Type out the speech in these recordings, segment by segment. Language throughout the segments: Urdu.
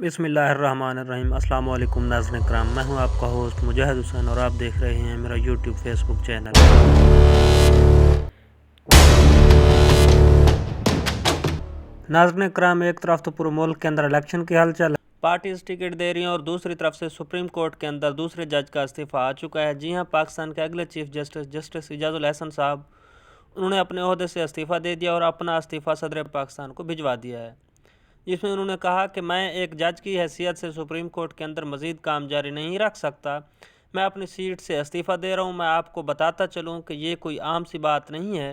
بسم اللہ الرحمن الرحیم۔ السلام علیکم ناظرین کرام، میں ہوں آپ کا ہوسٹ مجاہد حسین اور آپ دیکھ رہے ہیں میرا یوٹیوب فیس بک چینل۔ ناظرین کرام، ایک طرف تو پورے ملک کے اندر الیکشن کی ہلچل، پارٹیز ٹکٹ دے رہی ہیں اور دوسری طرف سے سپریم کورٹ کے اندر دوسرے جج کا استعفیٰ آ چکا ہے۔ جی ہاں، پاکستان کے اگلے چیف جسٹس اعجاز الحسن صاحب، انہوں نے اپنے عہدے سے استعفیٰ دے دیا اور اپنا استعفیٰ صدر پاکستان کو بھجوا دیا ہے، جس میں انہوں نے کہا کہ میں ایک جج کی حیثیت سے سپریم کورٹ کے اندر مزید کام جاری نہیں رکھ سکتا، میں اپنی سیٹ سے استعفیٰ دے رہا ہوں۔ میں آپ کو بتاتا چلوں کہ یہ کوئی عام سی بات نہیں ہے،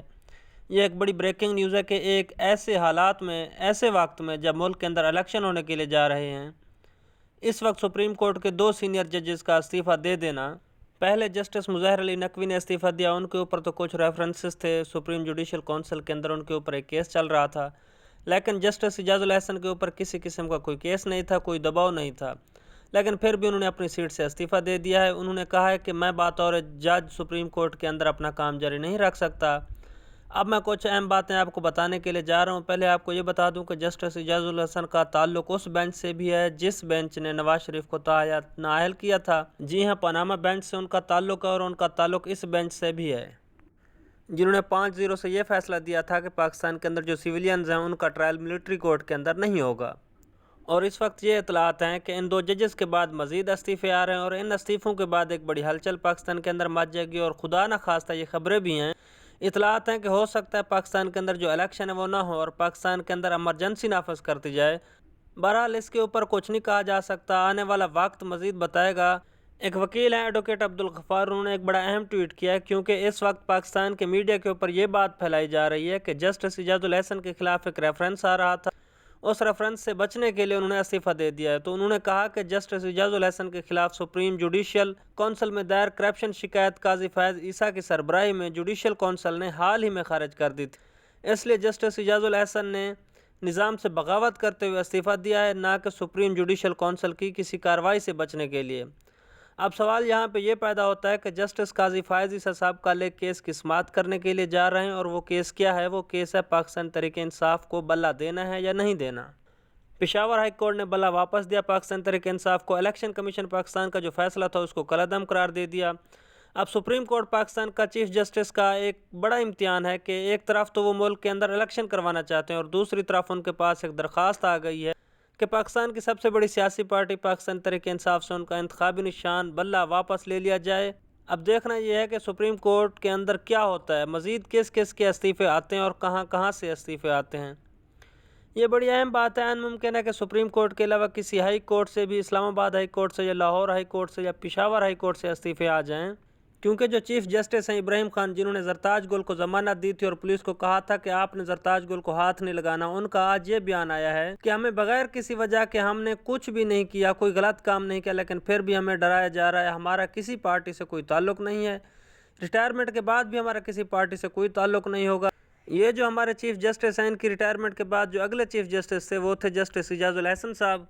یہ ایک بڑی بریکنگ نیوز ہے کہ ایک ایسے حالات میں، ایسے وقت میں جب ملک کے اندر الیکشن ہونے کے لیے جا رہے ہیں، اس وقت سپریم کورٹ کے 2 سینئر ججز کا استعفیٰ دے دینا۔ پہلے جسٹس مظاہر علی نقوی نے استعفیٰ دیا، ان کے اوپر تو کچھ ریفرنسز تھے، سپریم جوڈیشل کونسل کے اندر ان کے اوپر ایک کیس چل رہا تھا، لیکن جسٹس اعجاز الحسن کے اوپر کسی قسم کا کوئی کیس نہیں تھا، کوئی دباؤ نہیں تھا، لیکن پھر بھی انہوں نے اپنی سیٹ سے استعفیٰ دے دیا ہے۔ انہوں نے کہا ہے کہ میں بطور جج سپریم کورٹ کے اندر اپنا کام جاری نہیں رکھ سکتا۔ اب میں کچھ اہم باتیں آپ کو بتانے کے لیے جا رہا ہوں۔ پہلے آپ کو یہ بتا دوں کہ جسٹس اعجاز الحسن کا تعلق اس بینچ سے بھی ہے جس بینچ نے نواز شریف کو تاحیات نااہل کیا تھا۔ جی ہاں، پاناما بینچ سے ان کا تعلق ہے اور ان کا تعلق اس بینچ سے بھی ہے، جنہوں نے 5-0 سے یہ فیصلہ دیا تھا کہ پاکستان کے اندر جو سویلینز ہیں ان کا ٹرائل ملٹری کورٹ کے اندر نہیں ہوگا۔ اور اس وقت یہ اطلاعات ہیں کہ ان 2 ججز کے بعد مزید استعفے آ رہے ہیں اور ان استعفوں کے بعد ایک بڑی ہلچل پاکستان کے اندر مچ جائے گی، اور خدا نہ خواستہ یہ خبریں بھی ہیں، اطلاعات ہیں کہ ہو سکتا ہے پاکستان کے اندر جو الیکشن ہے وہ نہ ہو اور پاکستان کے اندر ایمرجنسی نافذ کر دی جائے۔ بہرحال اس کے اوپر کچھ نہیں کہا جا سکتا، آنے والا وقت مزید بتائے گا۔ ایک وکیل ہیں ایڈوکیٹ عبدالغفار، انہوں نے ایک بڑا اہم ٹویٹ کیا ہے، کیونکہ اس وقت پاکستان کے میڈیا کے اوپر یہ بات پھیلائی جا رہی ہے کہ جسٹس اعجاز الحسن کے خلاف ایک ریفرنس آ رہا تھا، اس ریفرنس سے بچنے کے لیے انہوں نے استعفیٰ دے دیا ہے۔ تو انہوں نے کہا کہ جسٹس اعجاز الحسن کے خلاف سپریم جوڈیشل کونسل میں دائر کرپشن شکایت قاضی فیض عیسیٰ کی سربراہی میں جوڈیشل کونسل نے حال ہی میں خارج کر دی تھی، اس لیے جسٹس اعجاز الحسن نے نظام سے بغاوت کرتے ہوئے استعفیٰ دیا ہے، نہ کہ سپریم جوڈیشل کونسل کی کسی کارروائی سے بچنے کے لیے۔ اب سوال یہاں پہ یہ پیدا ہوتا ہے کہ جسٹس قاضی فیض عیسیٰ صاحب کل ایک کیس کی سماعت کرنے کے لیے جا رہے ہیں، اور وہ کیس کیا ہے؟ وہ کیس ہے پاکستان تحریک انصاف کو بلہ دینا ہے یا نہیں دینا۔ پشاور ہائی کورٹ نے بلہ واپس دیا پاکستان تحریک انصاف کو، الیکشن کمیشن پاکستان کا جو فیصلہ تھا اس کو کالعدم قرار دے دیا۔ اب سپریم کورٹ پاکستان کا چیف جسٹس کا ایک بڑا امتحان ہے کہ ایک طرف تو وہ ملک کے اندر الیکشن کروانا چاہتے ہیں اور دوسری طرف ان کے پاس ایک درخواست آ گئی ہے کہ پاکستان کی سب سے بڑی سیاسی پارٹی پاکستان تحریک انصاف سے ان کا انتخابی نشان بلہ واپس لے لیا جائے۔ اب دیکھنا یہ ہے کہ سپریم کورٹ کے اندر کیا ہوتا ہے، مزید کس کس کے استعفے آتے ہیں اور کہاں کہاں سے استعفے آتے ہیں۔ یہ بڑی اہم بات ہے، ممکن ہے کہ سپریم کورٹ کے علاوہ کسی ہائی کورٹ سے بھی، اسلام آباد ہائی کورٹ سے یا لاہور ہائی کورٹ سے یا پشاور ہائی کورٹ سے استعفے آ جائیں، کیونکہ جو چیف جسٹس ہیں ابراہیم خان، جنہوں نے زرتاج گل کو ضمانت دی تھی اور پولیس کو کہا تھا کہ آپ نے زرتاج گل کو ہاتھ نہیں لگانا، ان کا آج یہ بیان آیا ہے کہ ہمیں بغیر کسی وجہ کے ہم نے کچھ بھی نہیں کیا، کوئی غلط کام نہیں کیا، لیکن پھر بھی ہمیں ڈرایا جا رہا ہے، ہمارا کسی پارٹی سے کوئی تعلق نہیں ہے، ریٹائرمنٹ کے بعد بھی ہمارا کسی پارٹی سے کوئی تعلق نہیں ہوگا۔ یہ جو ہمارے چیف جسٹس ہیں، ان کی ریٹائرمنٹ کے بعد جو اگلے چیف جسٹس تھے وہ تھے جسٹس اعجاز الحسن صاحب،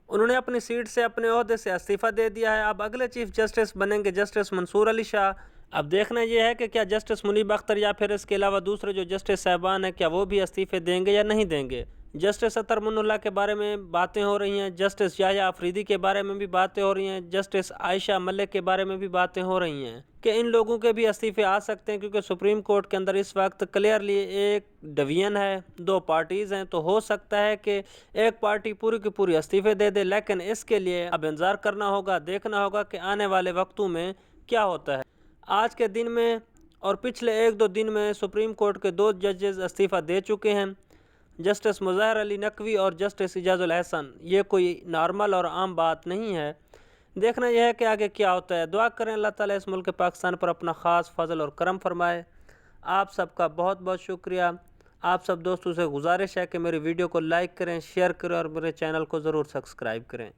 انہوں نے اپنی سیٹ سے، اپنے عہدے سے استعفیٰ دے دیا ہے۔ اب اگلے چیف جسٹس بنیں گے جسٹس منصور علی شاہ۔ اب دیکھنا یہ ہے کہ کیا جسٹس منیب اختر یا پھر اس کے علاوہ دوسرے جو جسٹس صاحبان ہیں کیا وہ بھی استعفے دیں گے یا نہیں دیں گے۔ جسٹس اطہر من اللہ کے بارے میں باتیں ہو رہی ہیں، جسٹس یحییٰ آفریدی کے بارے میں بھی باتیں ہو رہی ہیں، جسٹس عائشہ ملک کے بارے میں بھی باتیں ہو رہی ہیں کہ ان لوگوں کے بھی استعفے آ سکتے ہیں، کیونکہ سپریم کورٹ کے اندر اس وقت کلیئرلی ایک ڈویژن ہے، 2 پارٹیز ہیں، تو ہو سکتا ہے کہ ایک پارٹی پوری کی پوری استعفے دے دے، لیکن اس کے لیے اب انتظار کرنا ہوگا، دیکھنا ہوگا کہ آنے والے وقتوں میں کیا ہوتا ہے۔ آج کے دن میں اور پچھلے 1-2 دن میں سپریم کورٹ کے 2 ججز استعفیٰ دے چکے ہیں، جسٹس مظاہر علی نقوی اور جسٹس اعجاز الحسن۔ یہ کوئی نارمل اور عام بات نہیں ہے، دیکھنا یہ ہے کہ آگے کیا ہوتا ہے۔ دعا کریں اللہ تعالیٰ اس ملک پاکستان پر اپنا خاص فضل اور کرم فرمائے۔ آپ سب کا بہت بہت شکریہ۔ آپ سب دوستوں سے گزارش ہے کہ میری ویڈیو کو لائک کریں، شیئر کریں اور میرے چینل کو ضرور سبسکرائب کریں۔